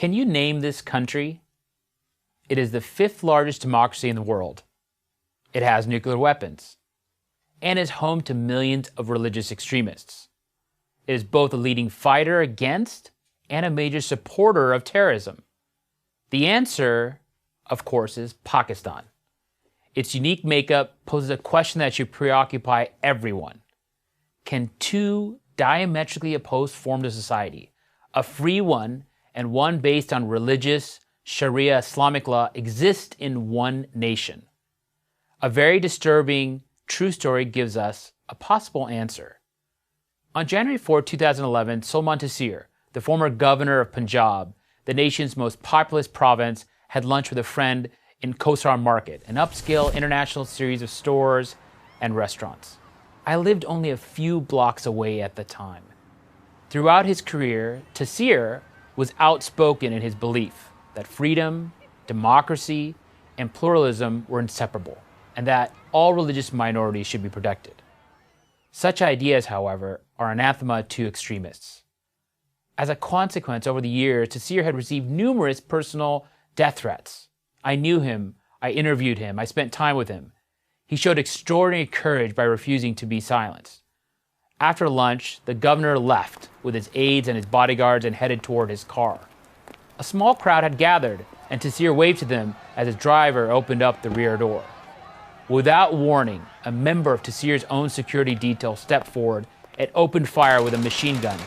Can you name this country? It is the fifth largest democracy in the world. It has nuclear weapons and is home to millions of religious extremists. It is both a leading fighter against and a major supporter of terrorism. The answer, of course, is Pakistan. Its unique makeup poses a question that should preoccupy everyone. Can two diametrically opposed forms of society, a free one and one based on religious Sharia Islamic law, exist in one nation? A very disturbing true story gives us a possible answer. On January 4, 2011, Salman Taseer, the former governor of Punjab, the nation's most populous province, had lunch with a friend in Kosar Market, an upscale international series of stores and restaurants. I lived only a few blocks away at the time. Throughout his career, Taseer was outspoken in his belief that freedom, democracy, and pluralism were inseparable, and that all religious minorities should be protected. Such ideas, however, are anathema to extremists. As a consequence, over the years, Taseer had received numerous personal death threats. I knew him, I interviewed him, I spent time with him. He showed extraordinary courage by refusing to be silenced. After lunch, the governor left with his aides and his bodyguards and headed toward his car. A small crowd had gathered, and Taseer waved to them as his driver opened up the rear door. Without warning, a member of Taseer's own security detail stepped forward and opened fire with a machine gun,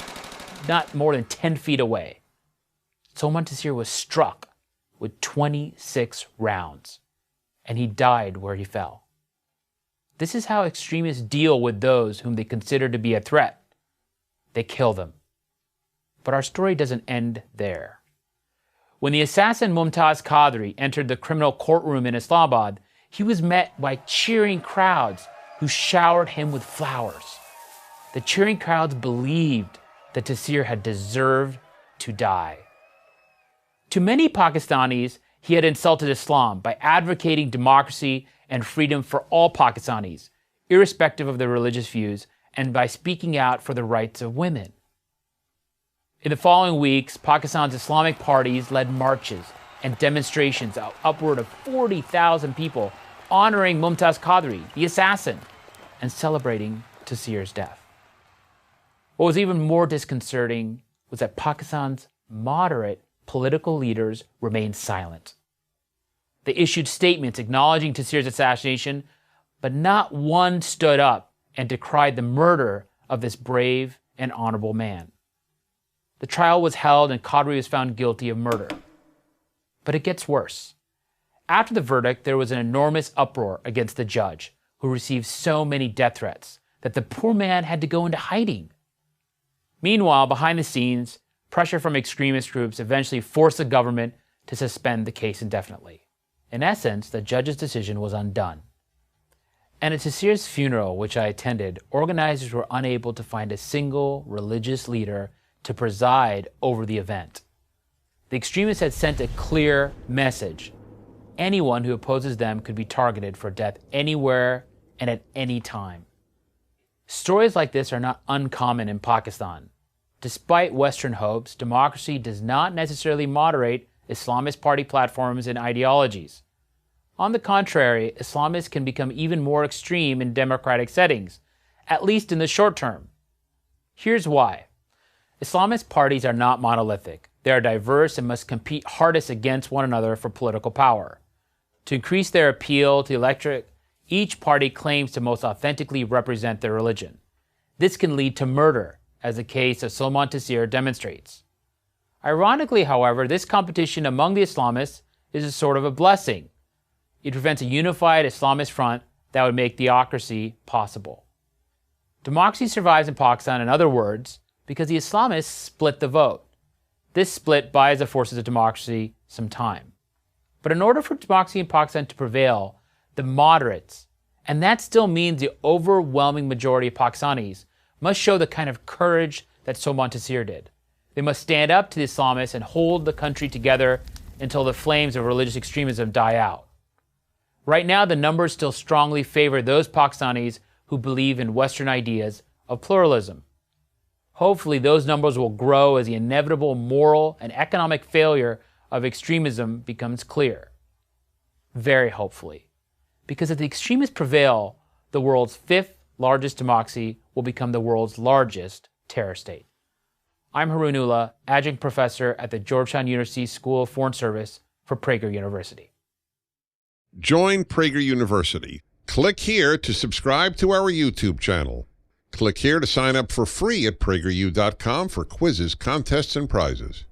not more than 10 feet away. Salman Taseer was struck with 26 rounds, and he died where he fell. This is how extremists deal with those whom they consider to be a threat. They kill them. But our story doesn't end there. When the assassin Mumtaz Qadri entered the criminal courtroom in Islamabad, he was met by cheering crowds who showered him with flowers. The cheering crowds believed that Taseer had deserved to die. To many Pakistanis, he had insulted Islam by advocating democracy and freedom for all Pakistanis, irrespective of their religious views, and by speaking out for the rights of women. In the following weeks, Pakistan's Islamic parties led marches and demonstrations of upward of 40,000 people honoring Mumtaz Qadri, the assassin, and celebrating Taseer's death. What was even more disconcerting was that Pakistan's moderate political leaders remained silent. They issued statements acknowledging Taseer's assassination, but not one stood up and decried the murder of this brave and honorable man. The trial was held and Qadri was found guilty of murder. But it gets worse. After the verdict, there was an enormous uproar against the judge, who received so many death threats that the poor man had to go into hiding. Meanwhile, behind the scenes, pressure from extremist groups eventually forced the government to suspend the case indefinitely. In essence, the judge's decision was undone. And at Taseer's funeral, which I attended, organizers were unable to find a single religious leader to preside over the event. The extremists had sent a clear message. Anyone who opposes them could be targeted for death anywhere and at any time. Stories like this are not uncommon in Pakistan. Despite Western hopes, democracy does not necessarily moderate Islamist party platforms and ideologies. On the contrary, Islamists can become even more extreme in democratic settings, at least in the short term. Here's why. Islamist parties are not monolithic. They are diverse and must compete hardest against one another for political power. To increase their appeal to the electorate, each party claims to most authentically represent their religion. This can lead to murder, as the case of Salman Taseer demonstrates. Ironically, however, this competition among the Islamists is a sort of a blessing. It prevents a unified Islamist front that would make theocracy possible. Democracy survives in Pakistan, in other words, because the Islamists split the vote. This split buys the forces of democracy some time. But in order for democracy in Pakistan to prevail, the moderates, and that still means the overwhelming majority of Pakistanis, must show the kind of courage that Salman Taseer did. They must stand up to the Islamists and hold the country together until the flames of religious extremism die out. Right now, the numbers still strongly favor those Pakistanis who believe in Western ideas of pluralism. Hopefully, those numbers will grow as the inevitable moral and economic failure of extremism becomes clear. Very hopefully. Because if the extremists prevail, the world's fifth largest democracy will become the world's largest terror state. I'm Haroon Ullah, adjunct professor at the Georgetown University School of Foreign Service for Prager University. Join Prager University. Click here to subscribe to our YouTube channel. Click here to sign up for free at prageru.com for quizzes, contests, and prizes.